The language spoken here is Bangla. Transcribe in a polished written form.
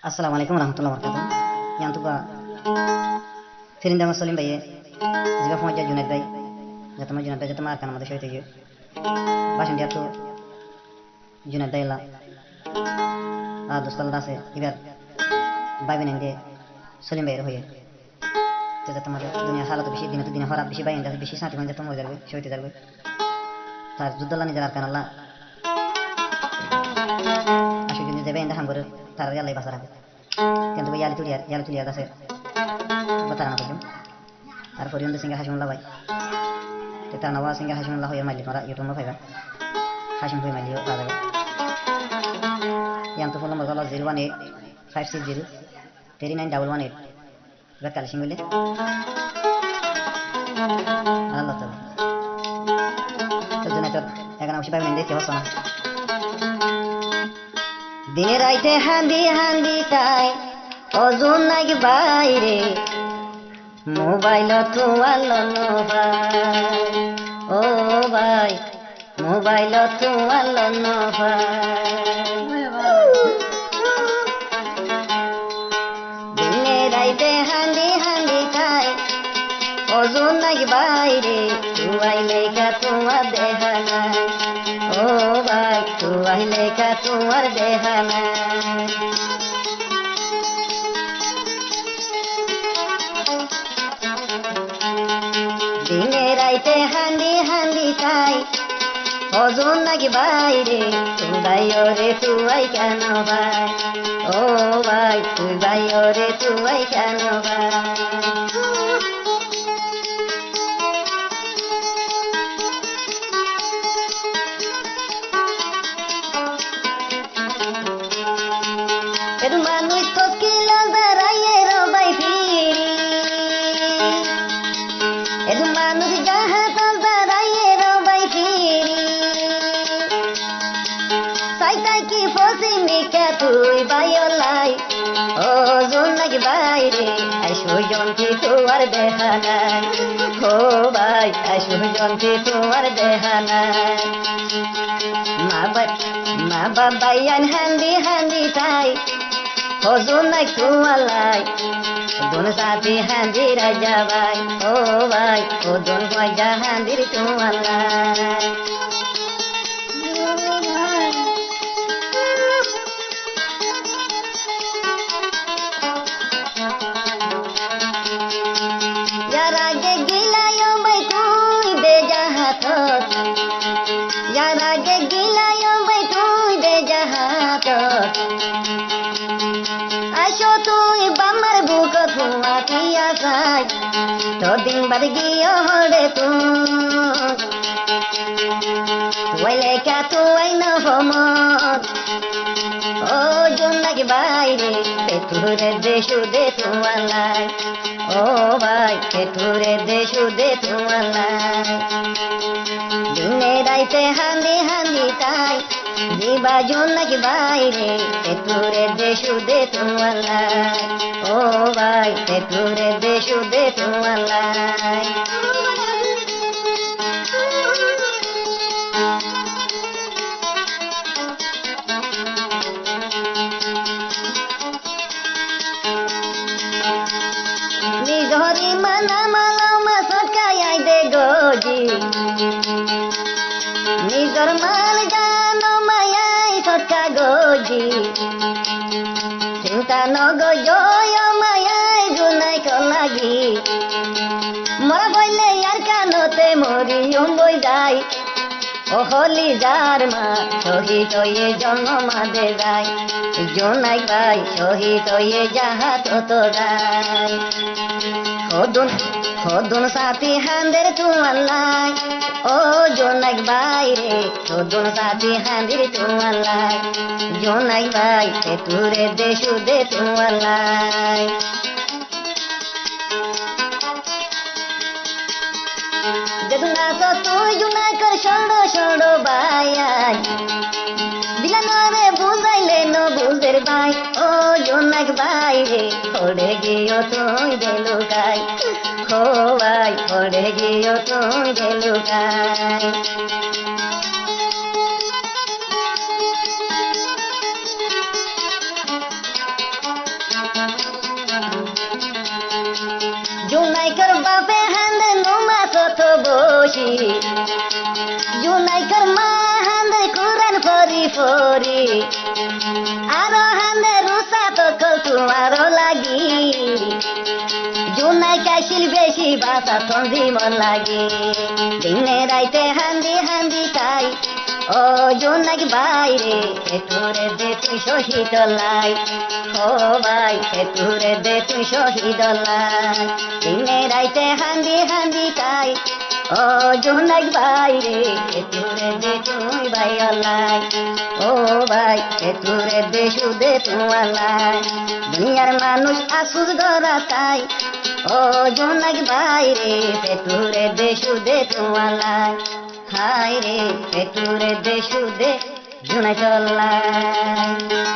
Assalamualaikum warahmatullahi wabarakatuh. Yang tuh Firin dama Solim Baye, Ziba Famaja Junad Bay, Jatama Junad Bay, Jatama Arkan Mada Shoy Tiju, Basham dia tuh Junad Bay la, Dostal Dase, Iber, Babi Nende, Solim Baye Roye, Jatama Dunia Halat Bishi, Dina Harap Bishi Bayin, dan Bishi Santi Jatama Jarwe, Shoy Tijarwe, Tar Judalani Jarkan Allah, Ashu Junad Bay and the Hamburg, Taria Basara. কিন্তু ইয়ালি তুলিয়া আছে বাতারানা কইম আর পরিয়ন্দ সিঙ্গা হাসিমুল্লাহ ভাই তে তার নওয়া সিঙ্গা হাসিমুল্লাহ হইয়া মাইলি মারা ইউটিউব নো ফাইবা হাসিম হই মাইলিও পাওয়া যাবে ইয়ান্ত ফোন নম্বর হলো 018 560 39118 এবার কালি সিঙ্গলে আল্লাহ তাআলা তো জন্য তো এখানে অবশ্যই পাবেন দেখতে হচ্ছে না দিনে রাইতে হান্দি হান্দি তাই অজন নাকি বাইরে মোবাইল তোমার নো ভাই ও ভাই মোবাইল তোমার নো ভাই দিনে রাইতে হান্দি হান্দি তাই অজন নাকি বাইরে তুই লেখা তোমার দেখা নাই ও ভাই তুই লেখা তোমার দেখা নাই দিনে রাইতে হান্দি হান্দি তাই অজন নাকি বাইরে তুই রে তুই কেন ভাই ও ভাই তুই রে তুই কেন ভাই মানুষ তো কিলো দাঁড়াইয়ে রবাই ফিরি এদু মানুষ যাহা তো দাঁড়াইয়ে রবাই ফিরি সাইতাই কি ফসি মিকা তুই বাইলাই ও জন নাকি বাইরে আই সুজন কি তোমার দেখা নাই ও ভাই আই সুজন কি তোমার দেখা নাই মা বাবাই আন হান্দি হান্দি তাই হজুন নাই তোমালাই দুন সাথী হান্দির যাবাই ও ভাই ও দুন কয়জা হান্দির তোমালাই यार आगे गिलायो भाई तुई दे जहात यार आगे गिलायो भाई तुई दे जहात আসো তুই বামার বুক ধুমাতিয়া যাই তো দিন বাদ গিয়ে হরে তুই লেখা তুই নহমত ও জন নাকি বাইরে পেটুরে দেশু দে তোমালাই ও ভাই পেটুরে দেশু দে তোমালাই দিনে রাইতে হান্দি হান্দি তাই দিবা জন নাকি বাইরে পেটুরে দেশু দে তোমালাই ও ভাই পেটুরে দেশু দে তোমালাই নিজরি মানা মালাও মা সকাই দে গোজি নিজর মাল জানো মায়াই সকা গোজি চিন্তা নগ জয় মায়াই জুনাই লাগি মরা বইলে আর কানতে মরি বই যাই ও হলি যার মা শহীদ হয়ে জন্ম দে যায় জোনাই ভাই শহীদ হয়ে যাহা তো যায় হদুন সাথী হান্দের তোমালাই ও জোনাই ভাই রে হদুন সাথী হান্দির তোমালাই জোনাই ভাই তুরে দেশু দে তোমালাই যেদুনা তো তুই জুনাই কর সড়ো সড়ো ভাইয়াই দিলা নরে বুঝাইলে ন বুঝের ভাই ও জোনাক ভাই রে পড়ে গিয়েও তুই দেলুকাই ও ভাই পড়ে গিয়েও তুই দেলুকাই আরো হানে রুসা তো কল তোমারও লাগি জুনাই কাশিল বেশি বাসা সন্ধি মন লাগে দিনে রাইতে হান্দি হান্দি খাই ও জুনাকি বাইরে এতুরে দে তুই শহীদ লাই ও ভাই এতুরে দে তুই শহীদ লাই দিনে রাইতে হান্দি হান্দি খাই ও জুনাক বাইরে এতুরে দে তুই ভাই লাই ও ভাই এতুরে দে সুদে তোমার লাই দুনিয়ার মানুষ আসুক ধরা তাই ও জোনাক বাইরে পেটুরে দে সুদে তোমালাই হায় রে পেটুরে দে সুদে জুনাই চল্লাই